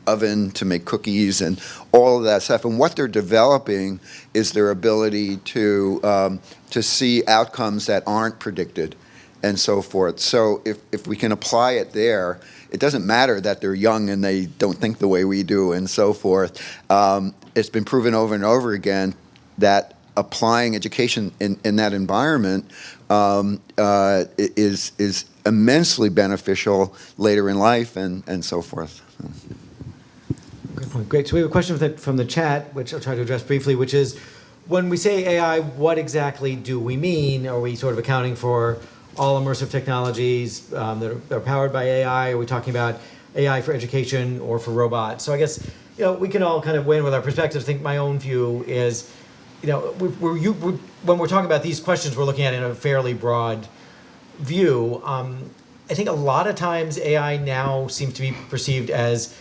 oven to make cookies and all of that stuff. And what they're developing is their ability to see outcomes that aren't predicted and so forth. So if we can apply it there, it doesn't matter that they're young and they don't think the way we do and so forth. It's been proven over and over again that applying education in that environment is immensely beneficial later in life and so forth. Good point. Great. So we have a question from the chat, which I'll try to address briefly, which is, when we say AI, what exactly do we mean? Are we sort of accounting for all immersive technologies that are powered by AI? Are we talking about AI for education or for robots? So I guess, we can all kind of weigh in with our perspectives. I think my own view is, when we're talking about these questions, we're looking at it in a fairly broad view. I think a lot of times AI now seems to be perceived as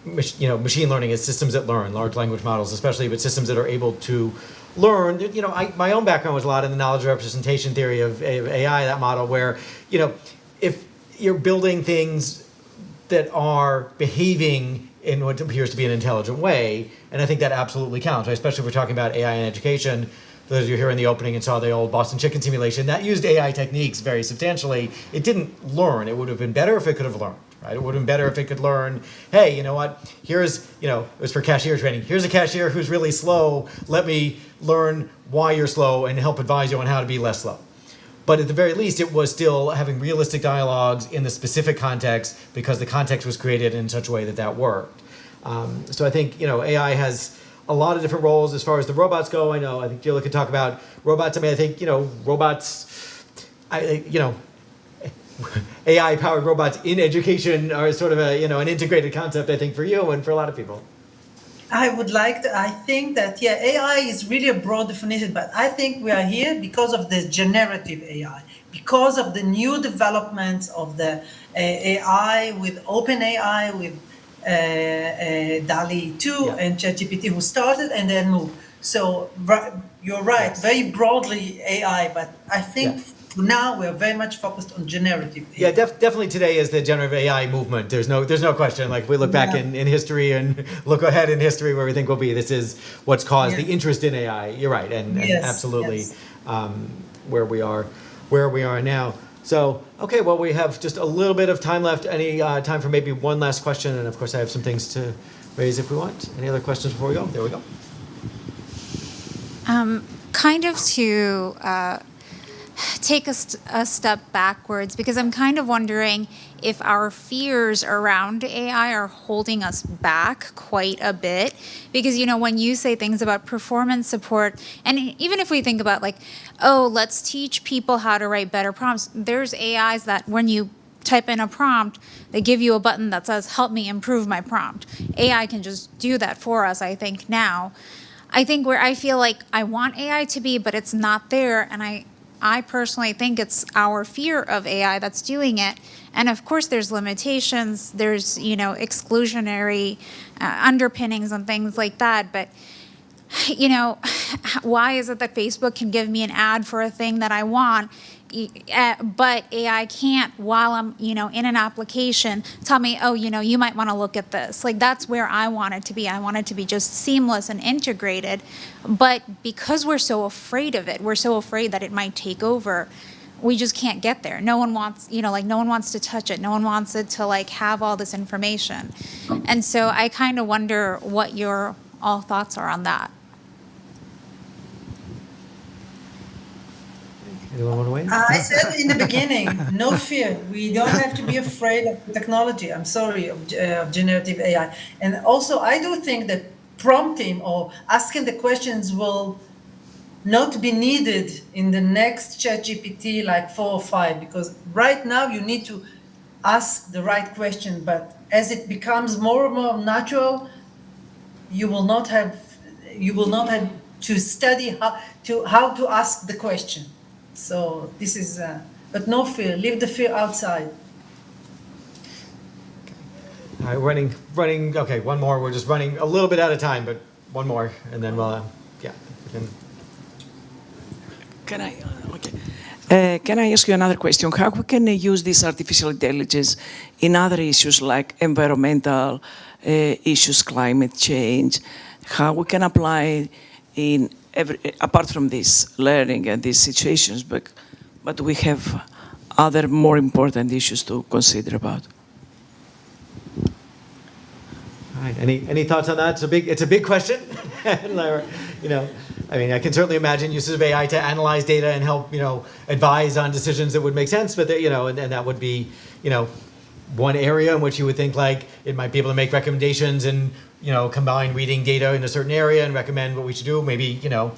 machine learning is systems that learn, large language models, especially, but systems that are able to learn. My own background was a lot in the knowledge representation theory of AI, that model where, if you're building things that are behaving in what appears to be an intelligent way, and I think that absolutely counts, right? Especially if we're talking about AI in education. For those of you here in the opening and saw the old Boston chicken simulation, that used AI techniques very substantially. It didn't learn. It would have been better if it could have learned. Right? It would have been better if it could learn, hey, you know what, here's, it was for cashier training. Here's a cashier who's really slow. Let me learn why you're slow and help advise you on how to be less slow. But at the very least, it was still having realistic dialogues in the specific context because the context was created in such a way that worked. So I think, AI has a lot of different roles as far as the robots go. I think Gila could talk about robots. I mean, I think, robots, AI-powered robots in education are sort of an integrated concept, I think, for you and for a lot of people. I think that, AI is really a broad definition, but I think we are here because of the generative AI, because of the new developments of the AI with OpenAI, with DALI 2 and ChatGPT, who started and then moved. So you're right, Yes. very broadly AI, but I think for now we're very much focused on generative AI. Yeah, definitely today is the generative AI movement. There's no question. Like, we look back in history and look ahead in history where we think we'll be. This is what's caused the interest in AI. You're right, and absolutely where we are now. So, okay, well, we have just a little bit of time left. Any time for maybe one last question? And of course, I have some things to raise if we want. Any other questions before we go? There we go. Kind of to take a step backwards, because I'm kind of wondering if our fears around AI are holding us back quite a bit. Because, when you say things about performance support, and even if we think about let's teach people how to write better prompts, there's AIs that when you type in a prompt, they give you a button that says, help me improve my prompt. AI can just do that for us, I think, now. I think where I feel like I want AI to be, but it's not there, and I personally think it's our fear of AI that's doing it. And of course, there's limitations, there's, exclusionary underpinnings and things like that. But, why is it that Facebook can give me an ad for a thing that I want, but AI can't, while I'm, in an application, tell me, oh, you might want to look at this. That's where I want it to be. I want it to be just seamless and integrated. But because we're so afraid of it, we're so afraid that it might take over, we just can't get there. No one wants, no one wants to touch it. No one wants it to have all this information. And so I kind of wonder what your all thoughts are on that. Anyone want to weigh in? I said in the beginning, no fear. We don't have to be afraid of technology. I'm sorry, of generative AI. And also, I do think that prompting or asking the questions will not be needed in the next ChatGPT 4 or 5, because right now you need to ask the right question. But as it becomes more and more natural, you will not have you will not have to study how to ask the question. So this is, but no fear, leave the fear outside. All right, running, okay, one more. We're just running a little bit out of time, but one more, and then we'll, yeah. we can- Can I, okay. Can I ask you another question? How we can use this artificial intelligence in other issues like environmental issues, climate change? How we can apply it in apart from this learning and these situations, but we have other more important issues to consider about. All right, any thoughts on that? It's a big question. And, you know, I mean, I can certainly imagine uses of AI to analyze data and help, you know, advise on decisions that would make sense, but, you know, and that would be, you know, one area in which you would think like it might be able to make recommendations and, you know, combine reading data in a certain area and recommend what we should do. Maybe, you know,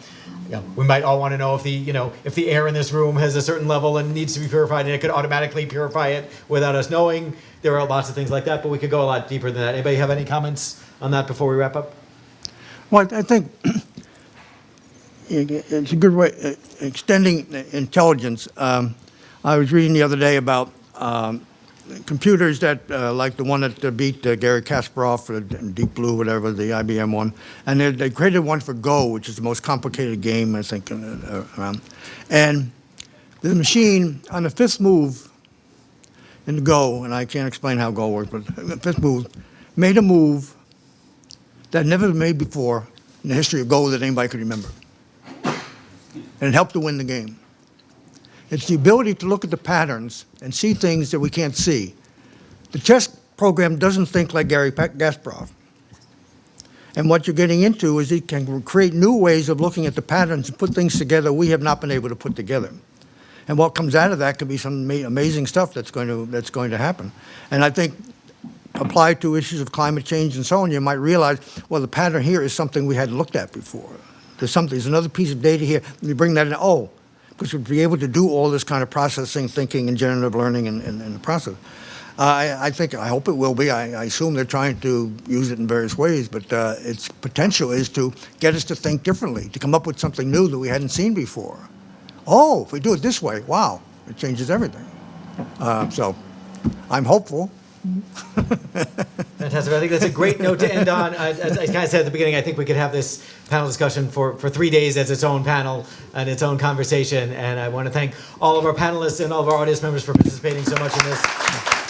we might all want to know if the air in this room has a certain level and needs to be purified, and it could automatically purify it without us knowing. There are lots of things like that, but we could go a lot deeper than that. Anybody have any comments on that before we wrap up? Well, I think it's a good way, extending intelligence. I was reading the other day about computers that, like the one that beat Gary Kasparov, Deep Blue, whatever, the IBM one. And they created one for Go, which is the most complicated game, I think, around. And the machine, on the fifth move in Go, and I can't explain how Go works, but the fifth move, made a move that had never been made before in the history of Go that anybody could remember. And it helped to win the game. It's the ability to look at the patterns and see things that we can't see. The chess program doesn't think like Gary Kasparov. And what you're getting into is it can create new ways of looking at the patterns and put things together we have not been able to put together. And what comes out of that could be some amazing stuff that's going to happen. And I think applied to issues of climate change and so on, you might realize, well, the pattern here is something we hadn't looked at before. There's another piece of data here. You bring that in, because we'd be able to do all this kind of processing, thinking, and generative learning in the process. I hope it will be. I assume they're trying to use it in various ways, but its potential is to get us to think differently, to come up with something new that we hadn't seen before. Oh, if we do it this way, wow, it changes everything. So I'm hopeful. Fantastic. I think that's a great note to end on. As I kind of said at the beginning, I think we could have this panel discussion for 3 days as its own panel and its own conversation. And I want to thank all of our panelists and all of our audience members for participating so much in this.